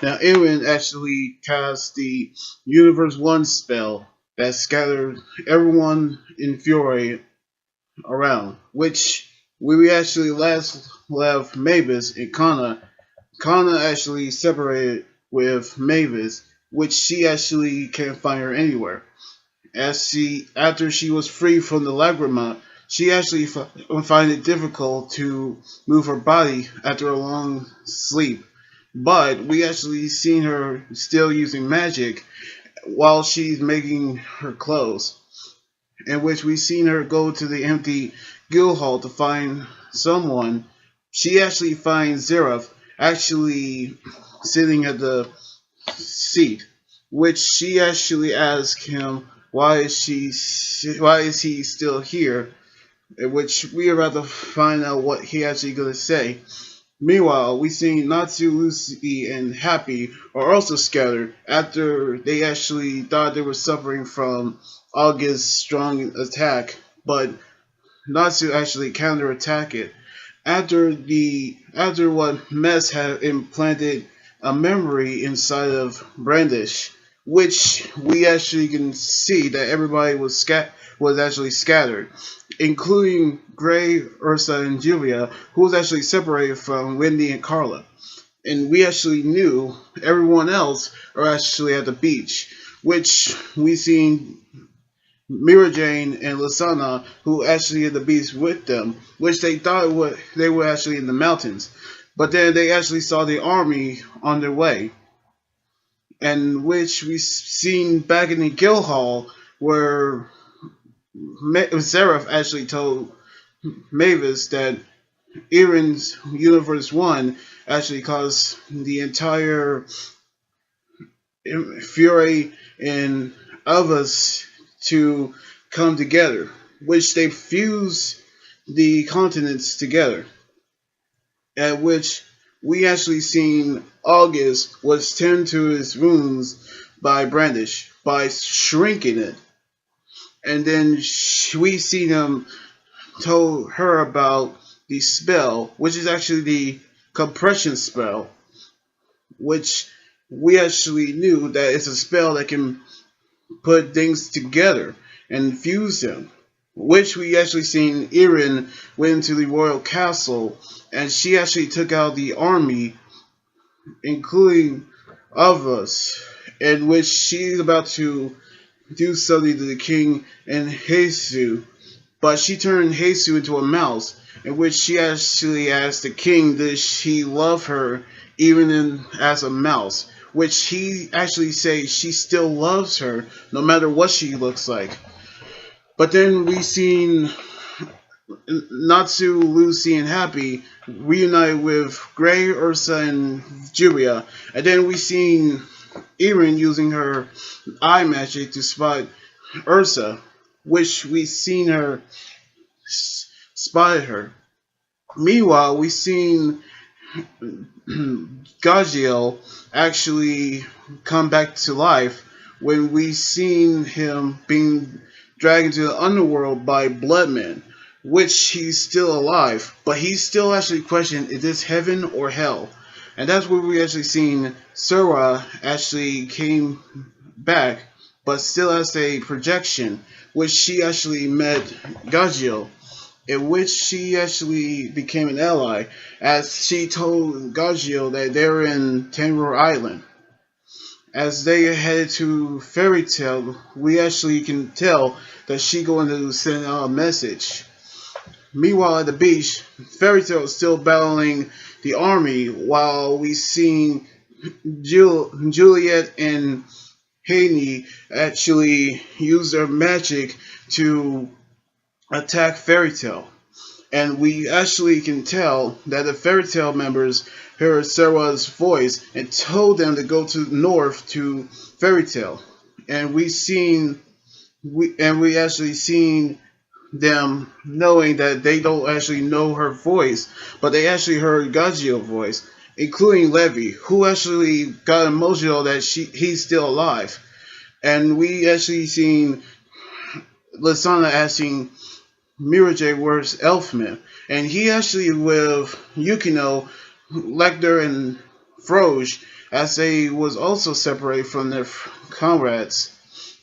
Now, Aaron actually cast the Universe 1 spell that scattered everyone in Fury around, which we actually last left Mavis and Kana. Kana actually separated with Mavis, which she actually can't find her anywhere. After she was free from the Lagrima, she actually find it difficult to move her body after a long sleep. But we actually seen her still using magic while she's making her clothes, in which we seen her go to the empty guild hall to find someone. She actually finds Zeref actually sitting at the seat, which she actually asks him why is he still here, which we are about to find out what he actually gonna say. Meanwhile, we see Natsu, Lucy, and Happy are also scattered after they actually thought they were suffering from August's strong attack, but Natsu actually counterattacked it. After what Mess had implanted a memory inside of Brandish, which we actually can see that everybody was actually scattered, including Gray, Ursa, and Julia, who was actually separated from Wendy and Carla. And we actually knew everyone else are actually at the beach, which we seen Mirajane and Lasana, who actually at the beach with them, which they thought they were actually in the mountains. But then they actually saw the army on their way, and which we seen back in the guild hall where Seraph actually told Mavis that Aaron's Universe 1 actually caused the entire Fury and Elvis to come together, which they fuse the continents together, at which we actually seen August was tend to his wounds by Brandish by shrinking it, and then we seen him told her about the spell, which is actually the compression spell, which we actually knew that it's a spell that can put things together and fuse them. Which we actually seen Erin went into the royal castle and she actually took out the army, including of us, in which she's about to do something to the king and Jesus, but she turned Jesus into a mouse, in which she actually asked the king does she love her even as a mouse, which he actually says she still loves her no matter what she looks like. But then we seen Natsu, Lucy, and Happy reunited with Gray, Ursa, and Julia, and then we seen Erin using her eye magic to spot Ursa, which we seen her spotted her. Meanwhile, we seen Gajiel actually come back to life when we seen him being dragged into the underworld by Bloodman, which he's still alive, but he's still actually questioning is this heaven or hell? And that's where we actually seen Sura actually came back, but still as a projection, which she actually met Gajiel, in which she actually became an ally, as she told Gajiel that they're in Tenror Island. As they headed to Fairy Tale, we actually can tell that she going to send out a message. Meanwhile, at the beach, Fairy Tale is still battling the army, while we seen Juliet and Heine actually use their magic to attack Fairy Tale. And we actually can tell that the Fairy Tale members heard Sarah's voice and told them to go to north to Fairy Tale. And we actually seen them knowing that they don't actually know her voice, but they actually heard Gajiel's voice, including Levy, who actually got emotional that he's still alive. And we actually seen Lasana asking Mirajane where's Elfman, and he actually with Yukino, Lecter, and Froge as they was also separated from their comrades.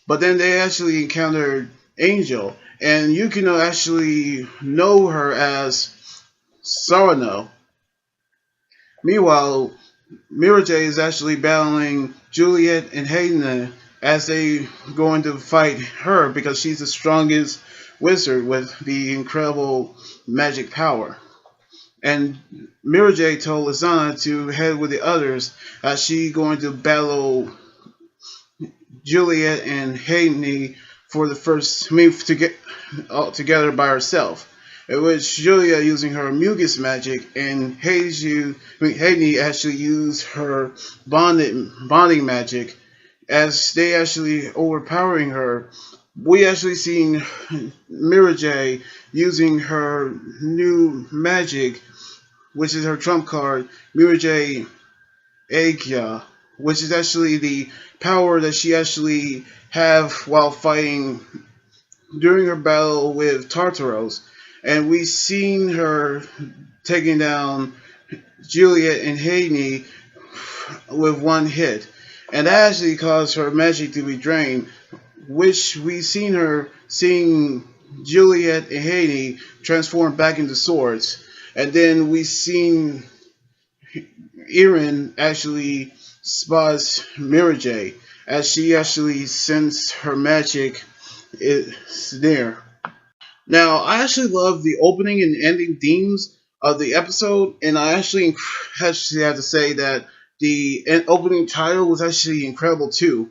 But then they actually encountered Angel, and Yukino actually know her as Sarano. Meanwhile, Mirajane is actually battling Juliet and Heine as they going to fight her because she's the strongest wizard with the incredible magic power. And Mirajane told Lizana to head with the others as she going to battle Juliet and Heine for the first, to get all together by herself. In which Julia using her mucus magic and Heine actually used her bonding magic as they actually overpowering her. We actually seen Mirajane using her new magic, which is her trump card, Mirajane Aegya, which is actually the power that she actually have while fighting during her battle with Tartaros. And we seen her taking down Juliet and Heine with one hit. And that actually caused her magic to be drained, which we seen her seeing Juliet and Heine transform back into swords. And then we seen Erin actually spots Mirajane as she actually sensed her magic is there. Now, I actually love the opening and ending themes of the episode, and I actually have to say that the opening title was actually incredible too.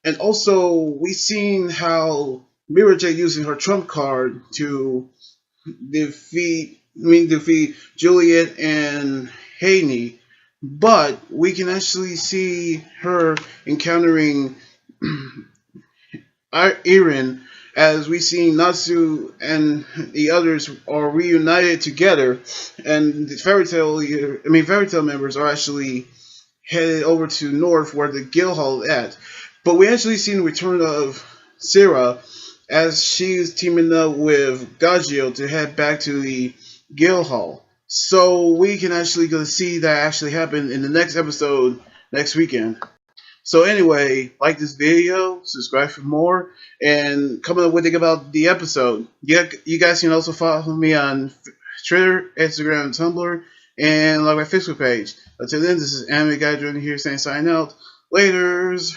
And also, we seen how Mirajane using her trump card to defeat Juliet and Heine, but we can actually see her encountering Erin as we see Natsu and the others are reunited together, and the fairy tale members are actually headed over to north where the guild hall is at. But we actually see the return of Sarah as she is teaming up with Gagio to head back to the guild hall. So we can actually go see that actually happen in the next episode next weekend. So anyway, like this video, subscribe for more, and comment what you think about the episode. You guys can also follow me on Twitter, Instagram, and Tumblr, and like my Facebook page. Until then, this is Anime Guy Jordan here saying sign out. Laters!